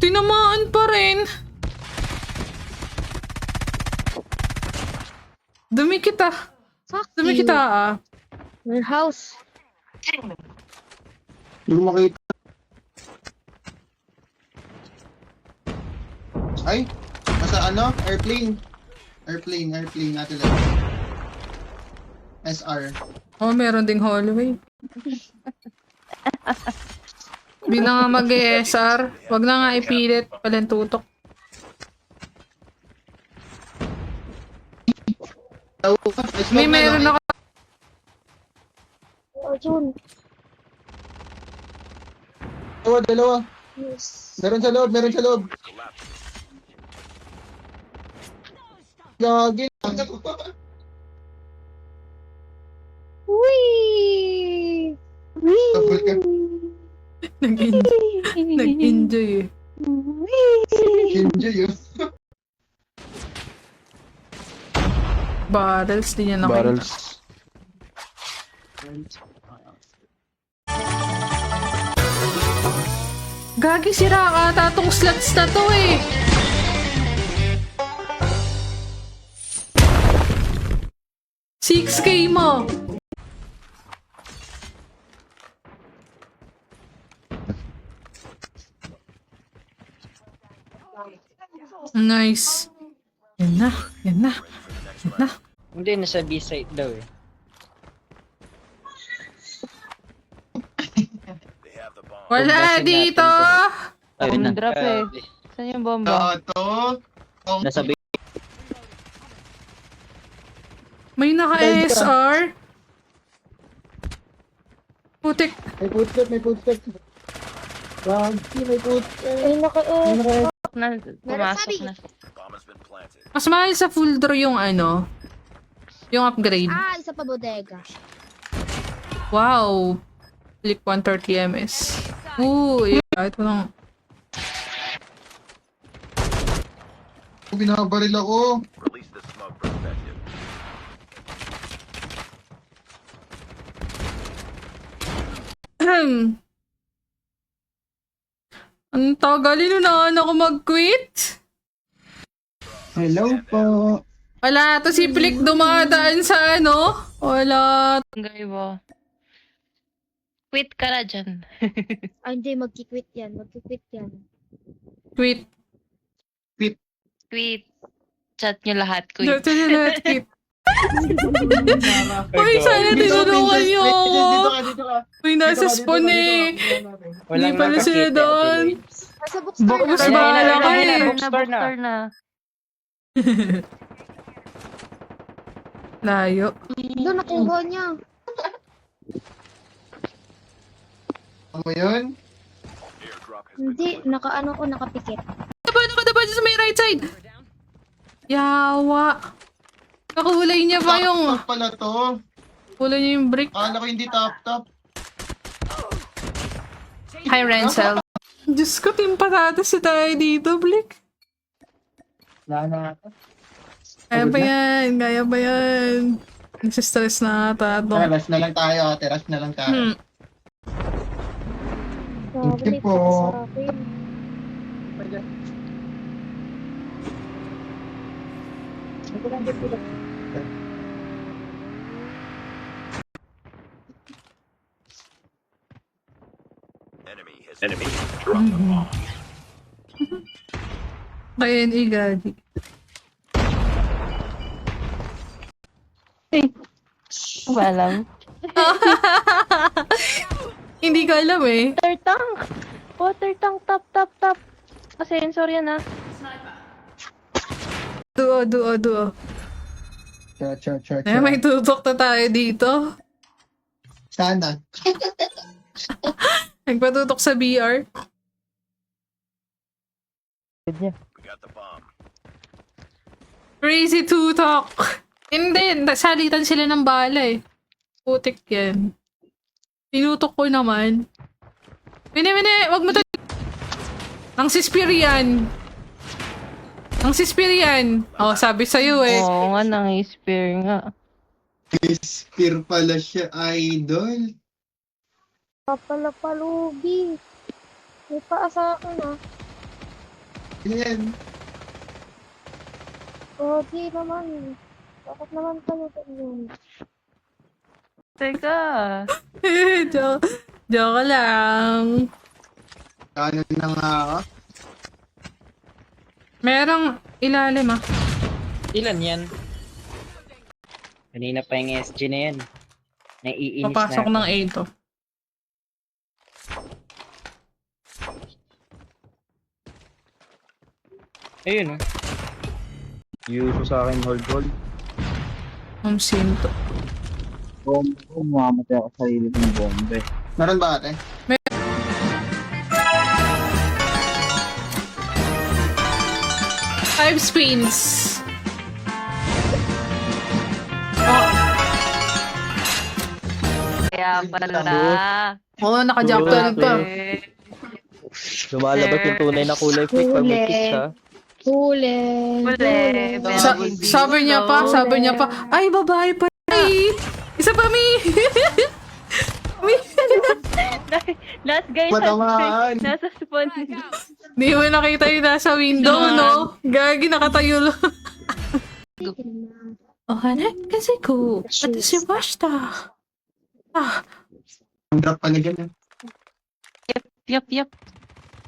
Tinamaan pa rin. Dumi kita. Fuck Dumi you. kita ah. Warehouse. Hindi ko makita. Ay! Nasa ano? Airplane. Airplane natin lang. SR. Oh, meron ding hallway. Hindi na nga mag-ESR. Wag na nga ipilit. Palang tutok. May meron ako. Oh, Jun. Dalawa. Yes. Meron sa loob. Gagi. Wee! Double ka. Nag-enjoy eh. Enjoy yun. Barrels, di niya nakita. Barrels. Gagi, sira ka ata tong slots na to eh. $6K mo. Nice. Yan na. Hindi, nasa B-side daw eh. Wala dito. Ayun na. Drop eh. Saan yung bomba? Nasa B. May naka-SR. Putik. May footstep. Gagi, may footstep. Ay, naka-eh. Pumasok na. Mas mahal sa full draw yung ano. Yung upgrade. Ah, isa pa bodega. Wow. Click 130 ms. Ooh, ito lang. Binabaril ako. Ang tagal, inunahan ako mag-quit. Hello po. Wala, to si Flick dumadaan sa ano. Wala. Gay mo. Quit ka na dyan. Ay, hindi. Magki-quit yan. Quit. Quit. Chat nyo lahat. Quit. Dito na lahat quit. Uy, sana tinulungan niyo ako. Dito ka. Uy, nasa spawn eh. Hindi pala sila doon. Nasa bookstore Bookstore na. bahala ka eh. Bookstore na. Layo. Doon, nakuha niya. Ano yun? Hindi. Nakapikit. Nakadaba dyan sa may right side. Yawa. Nakulay niya pa yung... Top pala to. Kulay niya yung brick. Akala ko hindi top. Hi, Rancel. Diyos ko, team patatas si tayo dito, Blick. Wala na. Kaya ba yan? Nagsistress na ata ito. Rush na lang tayo. Rush na lang tayo. Grabe, Thank you may po. paka sa akin. Enemy drop the bomb. Kaya ni Gagi. Ba alam? Hindi ko alam eh. Water tank. Water tank. Top. Sensor yan ah. Duo. Sure. Eh, may tutok na tayo dito. Sana. Nagpatutok sa BR. We got the bomb. Crazy tutok. Hindi, salitan sila ng bala eh. Putik yan. Tinutok ko naman. Mine, wag mo to. Ang sispirian. Oh, sabi sa'yo eh. Oo nga, nang-spear nga. Spear pala siya, idol. Papalapalubi. May paa sa akin ah. Yan. Oh, di naman. Bakit naman kayo ganyan? Teka. Joke lang. Ano na nga ako? Merong ilalim ah. Ilan yan? Kanina pa yung SG na yan. Naiinis Papasok na. ng A to. Ayun, oh. Uso sa akin hold. Ang sinto. Mamatay ako sa sarili ko ng bombe. Meron ba ate? Five spins. Kaya pala. Oo, naka-jump to pa. Lumalabas yung tunay na kulay quick pag may kick siya. Huli. Huli. Sabi niya pa, ay, babae pa. Ay, isa pa, Mi. Mi. Last guy Matamaan. nasa spawn. Di mo nakita yung nasa window, no? Gagi, nakatayo lang. Oh, hanap kasi ko. At si Basta. Ah, Ang drop pala dyan. Yap.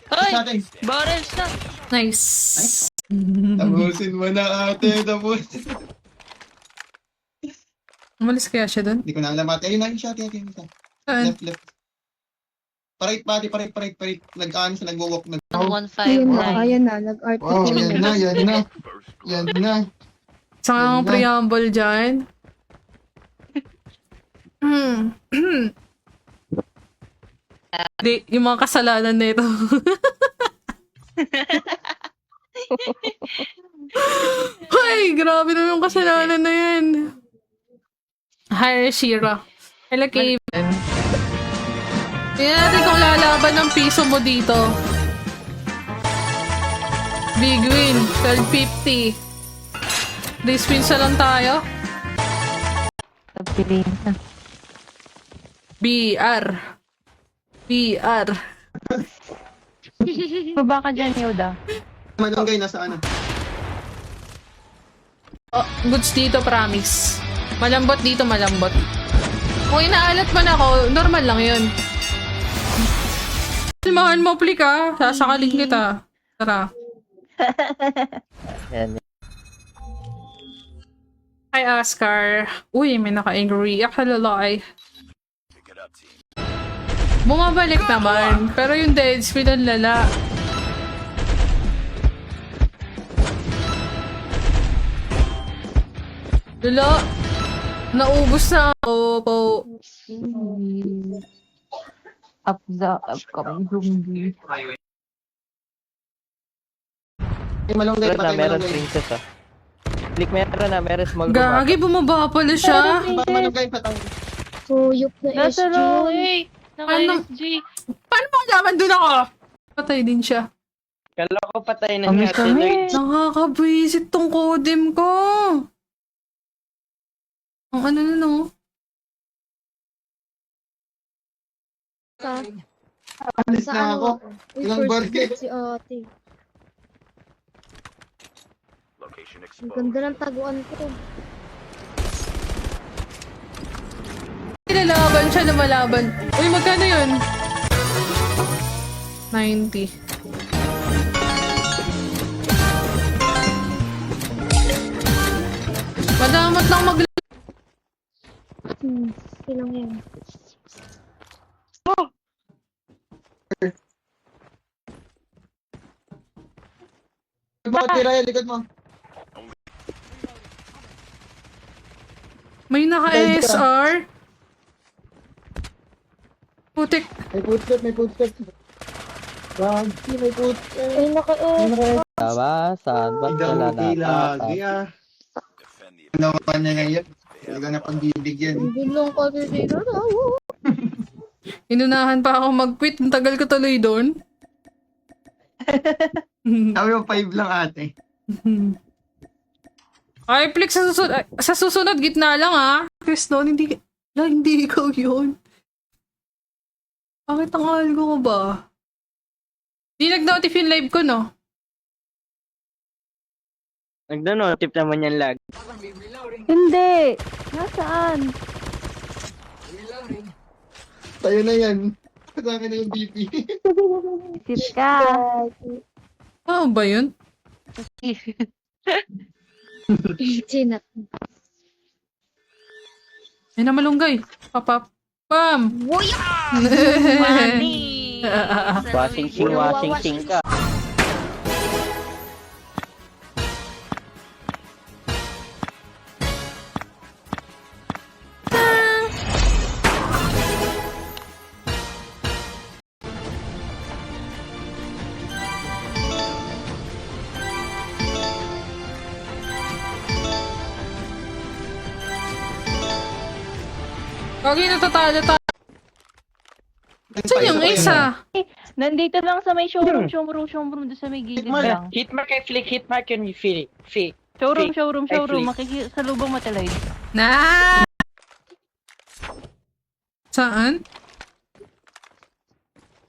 Sa Ay! atin. Barrels na! nice. Tapusin mo na ate. Tapusin. Umalis kaya siya dun? Hindi ko na alam ate. Ayun na yung shot. Ayun na. Saan? Left. Parait. Nag-ano siya. Nag-walk. 159. Ayan na, nag-art. Wow, yan na. Yan na. Saan ang Ganda. preamble dyan? Di, yung mga kasalanan nito. Ay, grabe naman yung kasalanan na yan. Hi, Shira. Hello, Kevin. Tingnan natin kung lalaban ng piso mo dito. Big win, 1250. 3 spins na lang tayo. Pagpiliin na. BR. Baba ka dyan, Yoda. Malunggay nasa ano. Oh, goods dito, promise. Malambot dito, malambot. Kung inaalat man ako, normal lang yun. Limahan mo, plik ah. Sasakalin kita. Tara. Yan. Hi, Oscar. Uy, may naka-angry. Akalalay. Pick it up, team. Bumabalik naman. Pero yung dead speed ang lala. Lala. Naubos na ako po. Up the upcoming zombie. Ay, malunggay. Meron na, Patay meron malunggay. princess ah. Click meron na, meron small room. Gagi, bumaba pala siya. Malunggay. Patay. Huyop na Nasa SG. row, eh! Ano? Naka-SG. Paano mo alaman doon ako? Patay din siya. Kala ko patay na Kami, niya. kami. Nakaka-visit tong kodem ko. Ang ano na no? Alis Sa na ako. ano? Uy, Ilang first barke? blood si ate. Location Ang exposed. ganda ng taguan ko. Nilalaban siya, lumalaban. Uy, magkano yun? 90. Madamat lang mag... Silang yan. Bakit tira yung likod mo? May naka-SR. Putik. May footstep. Gagi, may footstep. Ay, naka-eh. Tawasan, ba't wala na? Lagi ah. Defend the Nawapan niya ngayon. Talaga na pagbibigyan. Hindi lang kasi dito na. Inunahan pa ako mag-quit. Ang tagal ko tuloy doon. Sabi mo 5 lang ate. Ay, Flick, sa susunod, gitna lang ah. Chris, no, hindi ikaw yun. Bakit ang algo ko ba? Di nag-notify yung live ko, no? Nagdo-notif naman yan lag. Hindi! Nasaan? Tayo na yan. Sa akin na yung BP. Isip ka. Ano ba yun? Chinat. Ay na malunggay. Papap. Pam! Washing ka. Kagi natatalo tayo. Saan yung isa? Nandito lang sa may showroom doon sa may gilid lang. Hitmark kay Flick, hitmark yun yung Flick. Showroom. Flick. Makikisalubong mo talaga. Na! Saan?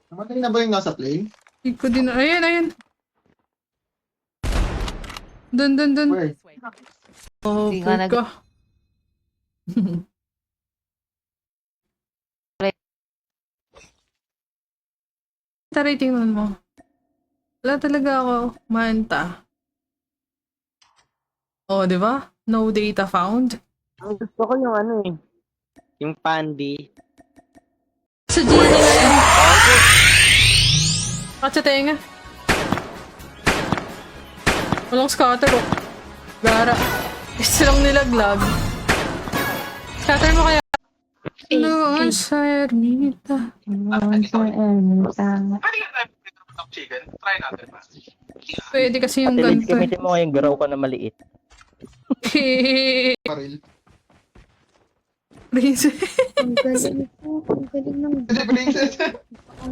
Namatay na ba yung nasa plane? Hindi ko din. Ayan. Dun. Where? Oh, Hindi ka ko. Taray, tingnan mo. Wala talaga ako manta. Oh, di ba? No data found. Ang gusto ko yung ano eh. Yung Pandy. Sa Gina na yan. Katsa tenga. Walang scatter ko. Gara. Silang nilaglag. Scatter mo kaya. Noon sa ermita. Pwede kasi yung At least ganito. gamitin mo ngayong garaw ka na maliit. Baril. Princess. Ang galing po. Ang galing ng Hindi, princess.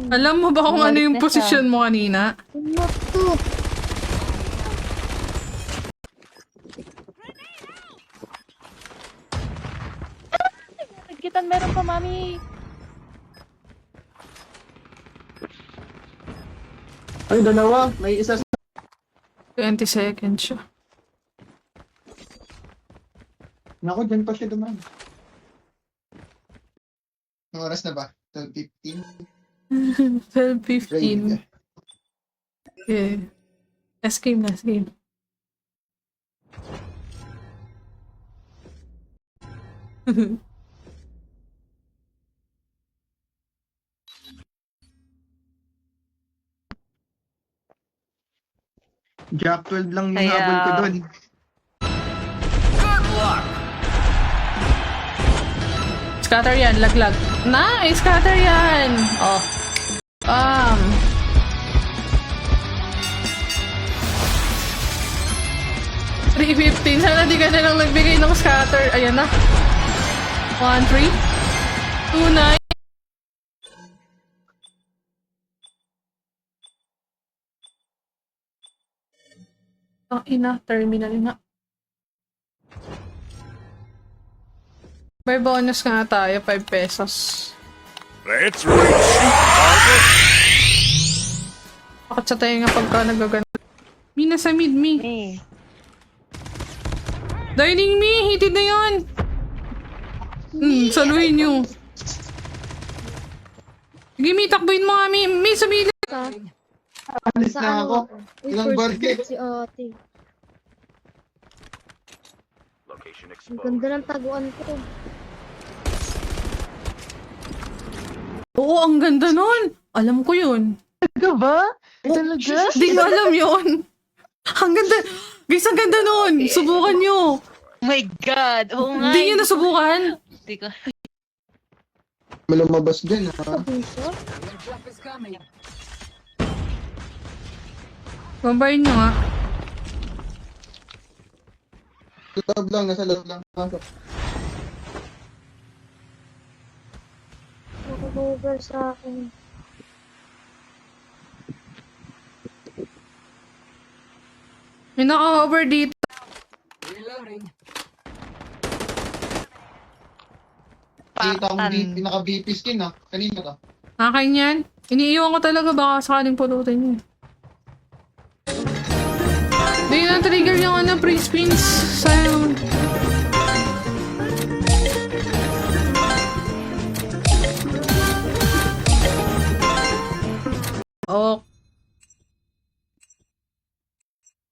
Alam mo ba kung ano yung Bumalik na siya. posisyon mo kanina? What to? Nagkitan meron pa, mami. Ay, dalawa. May isa sa... 20 seconds siya. Naku, dyan pa siya dumaan. Ang oras na ba? 12:15? 12:15. Raid. Yeah. Last game. Jack 12 lang yung Kaya- habol ko doon. Scatter yan, laglag. Nice, scatter yan. Oh. 3:15. Sana di ka na lang nagbigay ng scatter. Ayan na. 1-3. 2-9. Ang ina, terminal na. May bonus nga tayo, 5 pesos. Let's race. Bakit sa tayo nga pagka nagaganda? Mi, nasa mid, mi. Dining me, hitid na yun. Saluhin nyo. Sige, mi, takbuhin mo nga, mi. Mi, sumili. Alis Sa na ano ako. Uy, Ilang first barke? blood si ate. Location Ang exposed. ganda ng taguan ko. Oo, ang ganda nun. Alam ko yun. Talaga ba? Talaga? Di ko alam yun. Ang ganda. Guys, ang ganda nun. Subukan nyo. Oh my God! Oo nga. Hindi nyo nasubukan. Hindi ko. May lumabas dyan, ha? Piso? Bambayin nyo nga. Loob lang, nasa loob lang. Pasok. Nakabover sa akin. May naka-over dito. Kita akong naka-BP skin, ha? Kanina ka. Akin yan. Iniiwan ko talaga baka sakaling pulutin nyo. Di Hindi na trigger yung ano, pre-spins. Sayang. Oh.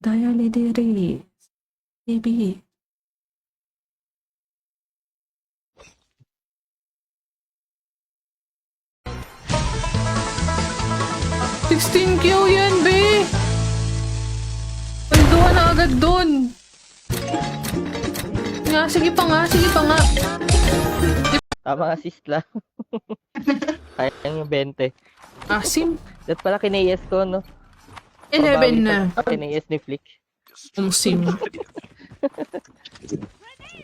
Dial diri. Baby. $16Q yan, be! Palduan na agad dun. Nga, sige pa nga, sige pa nga. Tama assist lang. Sayang yung 20. Asim. Dapat pala kinayes ko, no? 11 na. Kinayes ni Flick. Sim.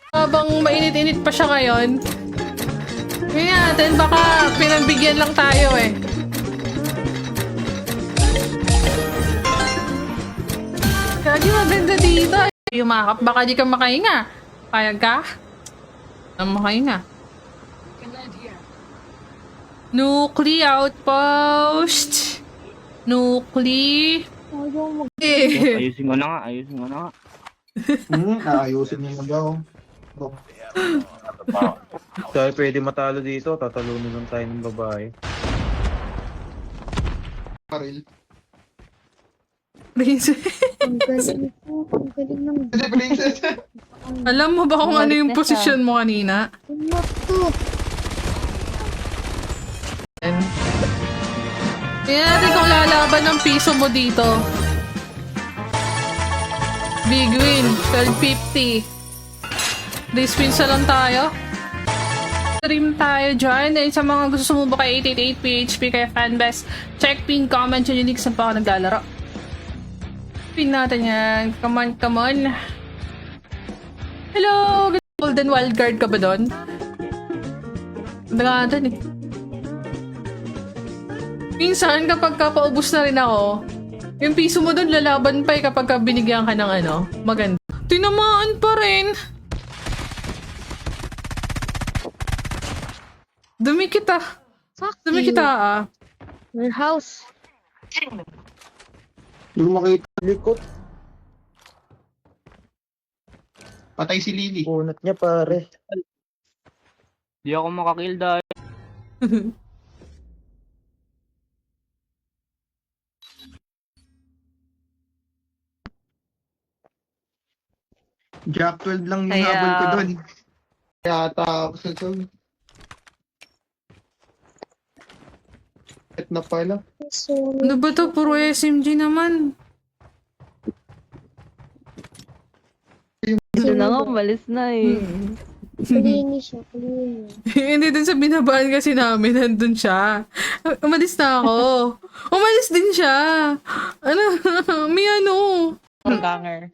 Habang mainit-init pa siya ngayon, yun natin, baka pinagbigyan lang tayo eh. Kagi maganda dito. Yumakap, baka di ka makahinga. Payag ka? Ang makahinga. Nuclear outpost. Nuclear. Ayusin ko na nga, ayusin ko na nga. Ayusin niyo na daw. Oh. Dahil pwede matalo dito, tatalunin lang tayo ng babae. Karil. Princess. Ang galing po. Ang galing ng Hindi, princess. Alam mo ba kung ano yung Bumalik na siya. posisyon mo kanina? anak to. Tingnan natin kung lalaban ng piso mo dito. Big win, 1250. Respins na lang tayo. Stream tayo dyan. And sa mga gusto sumubok kay 888 PHP kay Fanbest, check pin, comment yun yung link saan pa ako naglalaro. Pin natin yan. Come on, come on. Hello! Golden wildcard ka ba doon? Ganda nga doon eh. Minsan, kapag paubos na rin ako, yung piso mo doon lalaban pa eh kapag binigyan ka ng ano, maganda. Tinamaan pa rin. Dumi kita. Fuck Dumi you. kita ah. Warehouse. Hindi ko makita. Likot, Patay si Lily. punat niya pare. Di ako makakill dahil. Jack 12 lang yung Kaya- habol ko doon. Kaya tapos ito. Et na pala. So, Ano ba to? Puro SMG naman. Ito na nga, umalis na eh. kulinis siya. Kulinis. Hindi dun sa binabaan kasi namin, nandun siya. Umalis na ako. Umalis din siya. Ano? May ano? Ganger.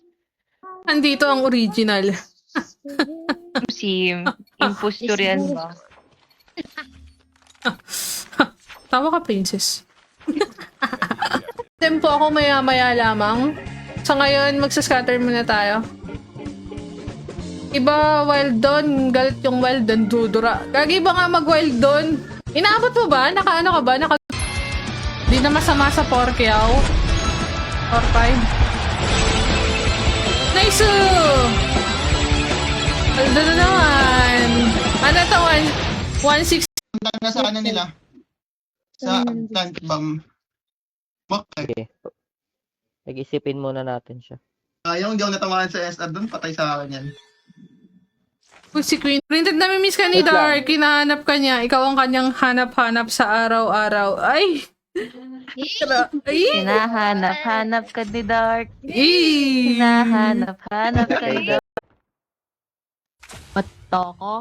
Andito ang original. Si impostor yan ba? Tawa ka, princess. Tempo ako maya-maya lamang. Sa ngayon, magsascatter muna tayo. Iba wild doon, galit yung wild doon, dudura. Gagi ba nga mag-wild doon? Inaabot mo ba? Naka-ano ka ba? Di na masama sa Porkyaw. Or 5. Nice! Aldo na naman. Ano to? 160. Punta na sa ano nila. Sa tank bomb. Okay. Okay. Pag-isipin muna natin siya. Yung hindi ako natamaan sa SR doon, patay sa akin yan. Uy, si Queen. Printed na miss ka ni Dark. Hinahanap ka niya. Ikaw ang kanyang hanap-hanap sa araw-araw. Ay! Ay! Hinahanap-hanap ka ni Dark. Ay! Hinahanap-hanap ka ni Dark. Bato ko?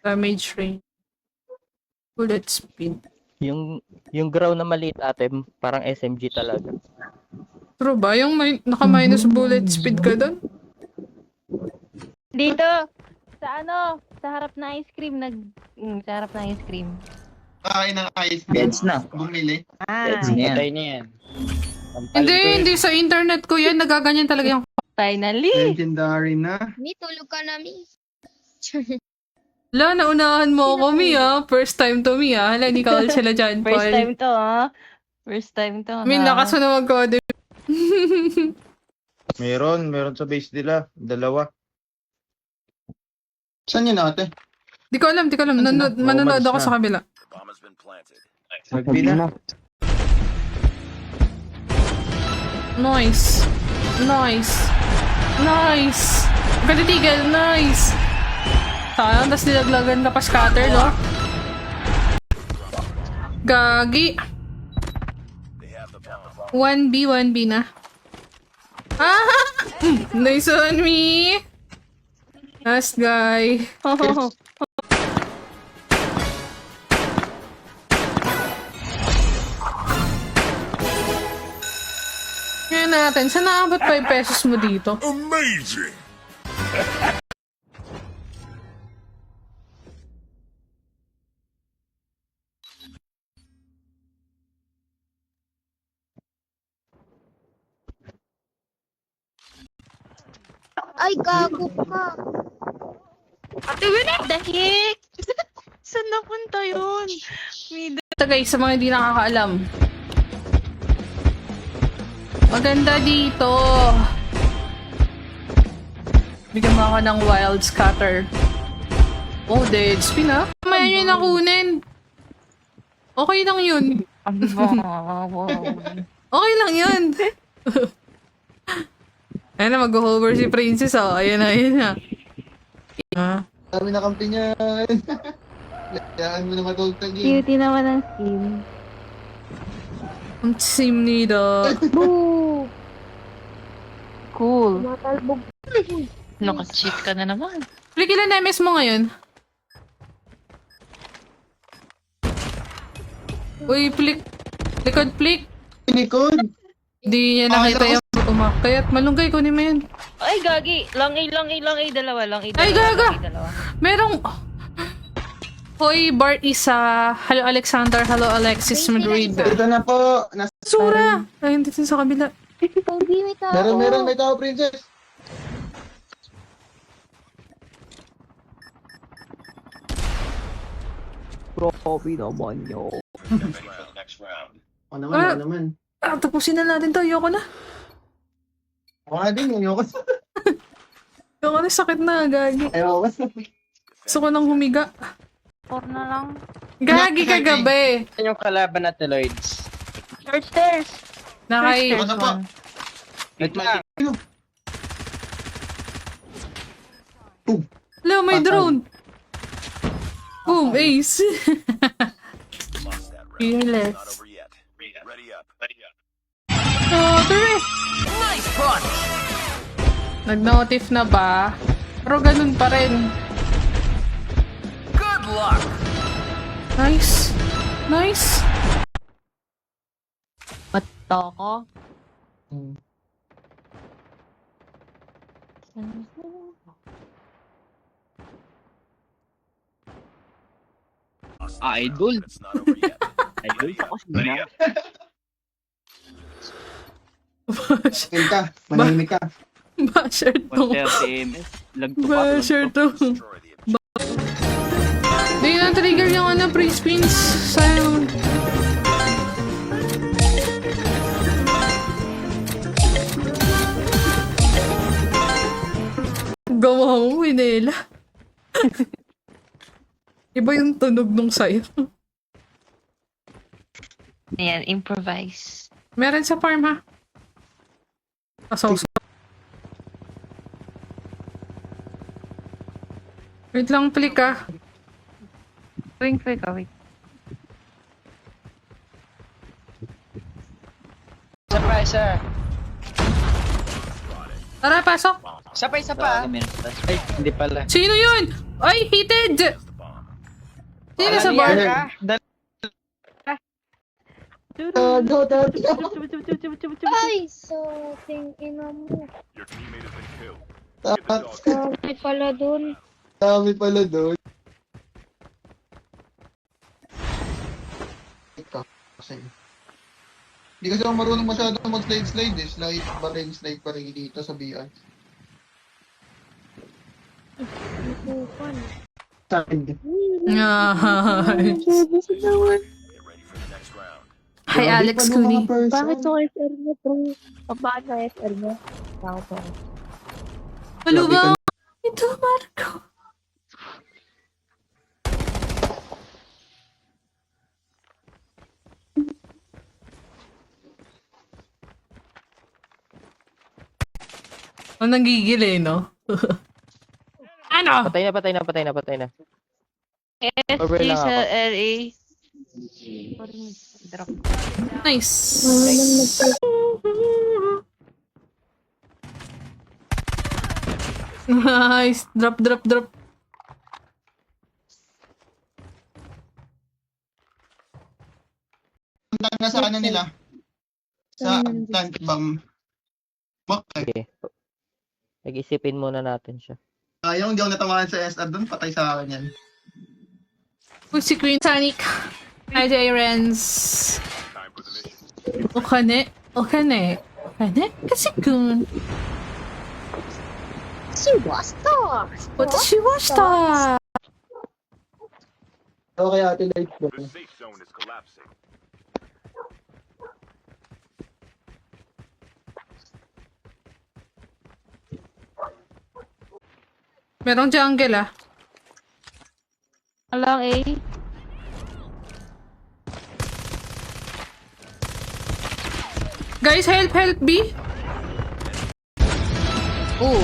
Damage range. Bullet speed. Yung ground na maliit ate, parang SMG talaga. True ba? Yung naka-minus bullet speed ka doon? Dito! Sa ano? Sa harap na ice cream. Sa harap na ice cream. Kakain ng ice cream. na. Bumili. Patay na yan. Hindi sa internet ko yan. Nagaganyan talaga yung... Finally! Legendary na. Mi, tulog ka na, Mi. Hala, naunahan mo ako, Mi, ah. First time to, Mi, ah. Hala, hindi ka all sila dyan, Paul. First time to, ha? First time to, Min, ha? lakas mo na mag-code. Meron sa base nila. Dalawa. Saan yun ate? Di ko alam. Manonood ako sa kabila. The bomb has been planted. Nagpina. Nice. Pagkatitigil, nice. Sayang, tas nilaglagan ka pa scatter, no? Gagi. They have the bomb. 1B na. Ah! Nice on me! Last guy. Ngayon natin, saan naabot 5 pesos mo dito? Amazing! Ay, gago ka. Ate, what the heck? Saan napunta yun? Ito guys, sa mga hindi nakakaalam. Maganda dito. Bigyan mo ako ng wild scatter. Oh, dead spin ah. Mamaya nyo yung nakunin. Okay lang yun. Okay lang yun. Ayan na, mag-hover si Princess oh. Ayan na. Dami na kampi niyan. Kayaan mo na matultag yun. Cutie naman ang skin. Ang sim nito. Boo! Cool. Matalbog. Naka-cheat ka na naman. Flick, ilan na MS mo ngayon? Uy, Flick. Likod, Flick. Pinikod. Hindi niya nakita yung umakyat. Malunggay, kunin mo yun. Ay, gagi. Lang A, dalawa. Ay, gaga! Merong... Hoy, Bart Isa. Hello, Alexander. Hello, Alexis Madrid. Ito na po. Sura! Ay, dito sa kabila. Pogi, may tao. Meron, may tao, princess. Profi naman yo. O naman. Tapusin na natin to. Ayoko na. Ako nga din, ayoko. Ayoko na, sakit na. Gagi. Ayoko. Gusto ko nang humiga. 4 na lang. Gagi kagabi. Yan yung kalaban natin, Lloyds. Third stairs. Nakay... Ano pa? Wait lang. Hello, may drone. Boom, ace. Lost that round. Fearless. Not over yet. Ready up. Oh, tara. Nag-notif na ba? Pero ganun pa rin. Good luck! Nice. Bato ko. Idol. It's not over yet. Idol Ready pa up. ko Ready sila. up. Tingin ka. Manahimik ka. Basher to. 130 MS. Lagto pa. Basher to. Destroy the objective. Di na trigger yung ano, pre-spins. Sayang. Gawa mo, Winela. Iba yung tunog nung sayo. Ayan, improvise. Meron sa farm ha. Kaso. Wait lang, Flick ah. Wait. Isa. Tara, pasok. Isa pa. Ay, hindi pala. Sino yun? Ay, heated! The bomb. Sino sa bar? Ay, so, tingin mo. Your teammate has been killed. Give the dog. Dami pala dun. Dami pala doon. Hindi kasi ako marunong masyado mag-slide eh. Slide pa rin dito sa BI. Bukan. Nice. Get ready for the next round. Hi, Alex Cooney. Bakit so SR mo, bro? Paano SR mo? Tao po. Ano ba? Ito, Marco. Ang nanggigil eh, no? Ano? Patay na. Over SG lang sa ako. LA. Drop. Nice. Nice. Drop. Punta na sa ano nila. Sa plant bomb. Okay. Okay. Pag-isipin muna natin siya. Ayaw, hindi ako natamaan sa SR doon. Patay sa akin yan. Uy, si Queen Sonic. Hi, Renz. Time for the mission. Okay. Kasi kun. What does she watch that? Okay, ate, light ba? The safe zone is collapsing. Merong jungle ah. Alang A. Guys, help B. Oh.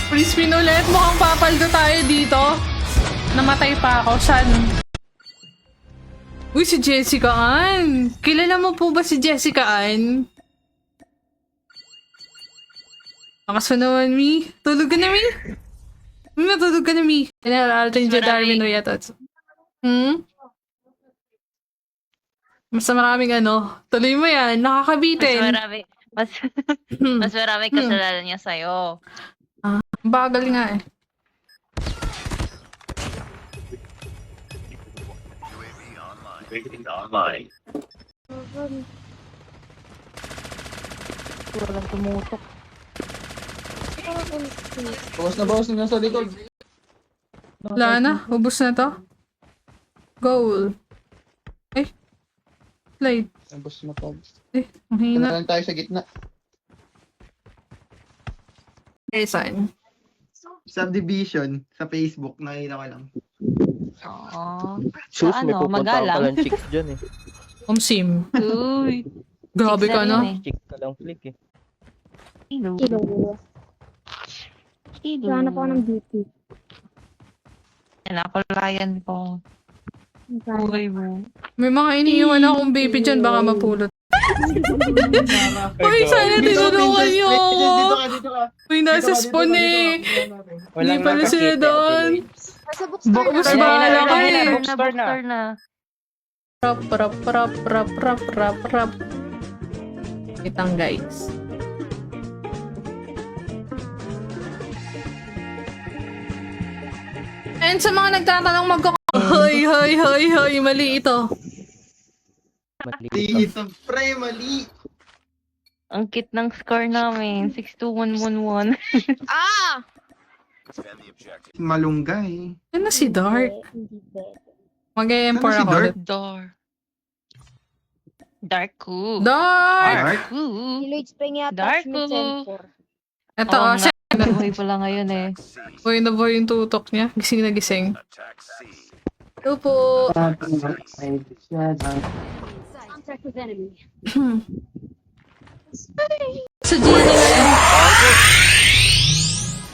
Free spin ulit. Mukhang papaldo tayo dito. Namatay pa ako. Saan? Uy, si Jessica Ann. Kilala mo po ba si Jessica Ann? Lakas mo naman, Mi. Tulog ka na, Mi. Natulog ka na, Mi. Altin dyan, Darwin Riatot. Basta maraming ano. Tuloy mo yan. Nakakabitin. Mas marami kasalanan niya sa'yo. Bagal nga eh. UAV online. Walang tumutok. Bawas na sa likod. Wala na. Ubus na to. Goal. Slide. Tapos matag. Ang hina. Tanalan tayo sa gitna. Saan? Subdivision sa Facebook. Nakita ko lang. Oo. Sus, may ano, pupunta magalang? palang chicks dyan eh. Sim. Uy. Grabe ka Six na na. rin Chick ka lang flick eh. Kilo. Sana po ako ng beauty. Nakulayan ko. Buhay mo. May mga iniiwan akong baby dyan. Baka mapulot. Uy, sana tinulungan niyo ako. Dito ka. Uy, nasa spawn eh. Hindi pala sila doon. Nasa bookstore Mas na. bahala ka eh. Bookstore na. Rap. Itang guys. And sa mga nagtatanong Hoy, mali ito. Mali ito. Dito, pre, mali. Ang kit ng score namin. 62111. Ah! Defend the objective. Malunggay. Ano si Dark? Hindi pwede. Mag-e-empor Ano si ako Dark? ulit. Darku. Dark! Darku. Si Lloyd Spring yata. Darko. Sensor. Ito, Oo siya. nga, buhay pala ngayon eh. C. Boy na boy yung tutok niya. Gising na gising. Attack C. Ito po. Contact with enemy. Sa Gina na yan.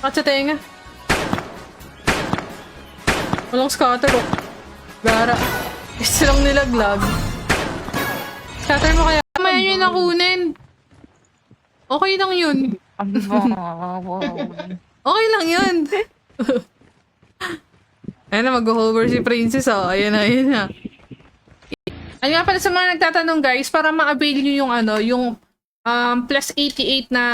At sa tenga. Walang scatter oh. Gara. Silang nilaglag. Scatter mo kaya. Mamaya yun nakunin. Okay lang yun. Okay lang yun. Ayan na, mag-hover si Princess oh. Ayan na. Ano nga pala sa mga nagtatanong guys, para ma-avail nyo yung ano, yung plus 88 na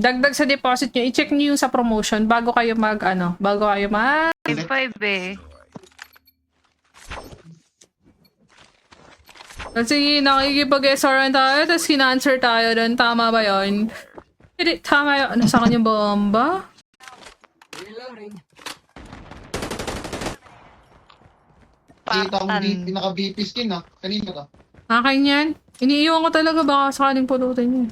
dagdag sa deposit nyo, i-check nyo yung sa promotion bago kayo mag 5 eh. Kasi nakikipag-SRan tayo, tapos kina-answer tayo doon. Tama ba yun? Hindi, tama yun. Ano sa kanyang bomba? Kita ko pinaka-BP skin ah. Kanina ka. Akin yan. Iniiwan ko talaga baka sakaling pulutin yun.